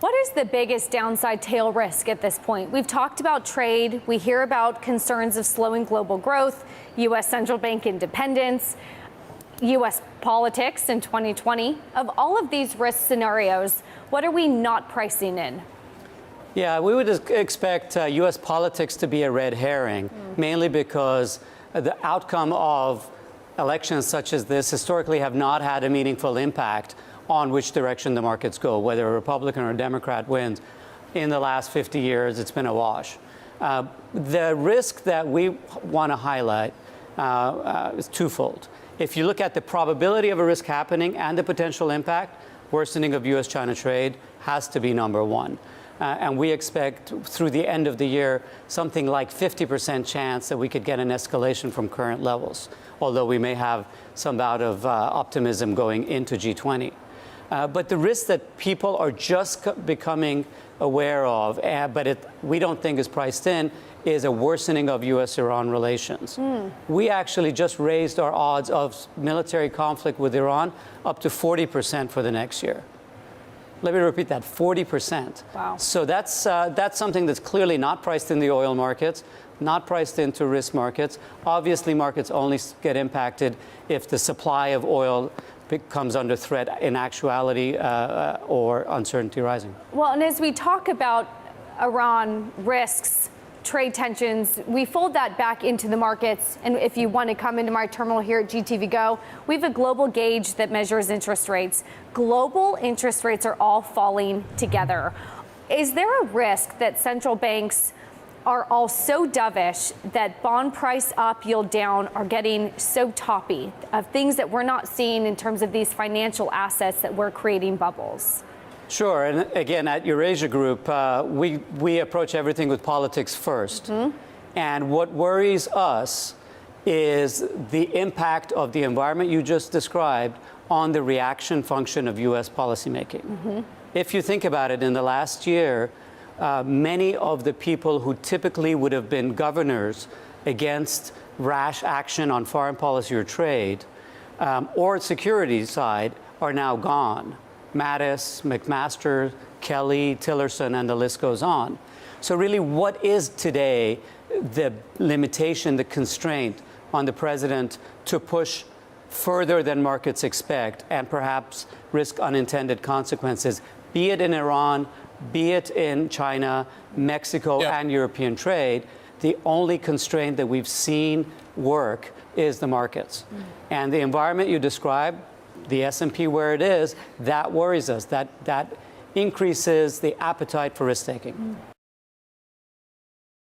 What is the biggest downside tail risk at this point? We've talked about trade. We hear about concerns of slowing global growth, U.S. central bank independence, U.S. politics in 2020. Of all of these risk scenarios, what are we not pricing in? Yeah, we would expect U.S. politics to be a red herring, mainly because the outcome of elections such as this historically have not had a meaningful impact on which direction the markets go, whether a Republican or a Democrat wins. In the last 50 years, it's been a wash. The risk that we want to highlight is twofold. If you look at the probability of a risk happening and the potential impact, worsening of U.S.-China trade has to be number one. And we expect through the end of the year something like 50% chance that we could get an escalation from current levels, although we may have some bout of optimism going into G20. But the risk that people are just becoming aware of, but we don't think is priced in, is a worsening of U.S.-Iran relations. We actually just raised our odds of military conflict with Iran up to 40% for the next year. Let me repeat that, 40%. Wow. So that's something that's clearly not priced in the oil markets, not priced into risk markets. Obviously, markets only get impacted if the supply of oil comes under threat in actuality or uncertainty rising. Well, and as we talk about Iran risks, trade tensions, we fold that back into the markets. And if you want to come into my terminal here at GTV Go, we have a global gauge that measures interest rates. Global interest rates are all falling together. Is there a risk that central banks are all so dovish that bond price up, yield down are getting so toppy of things that we're not seeing in terms of these financial assets that we're creating bubbles? Sure, and again, at Eurasia Group, we approach everything with politics first. And what worries us is the impact of the environment you just described on the reaction function of U.S. policymaking. If you think about it, in the last year, many of the people who typically would have been governors against rash action on foreign policy or trade or security side are now gone. Mattis, McMaster, Kelly, Tillerson, and the list goes on. So really, what is today the limitation, the constraint on the president to push further than markets expect and perhaps risk unintended consequences, be it in Iran, be it in China, Mexico, and European trade? The only constraint that we've seen work is the markets. And the environment you described, the S&P where it is, that worries us. That increases the appetite for risk-taking.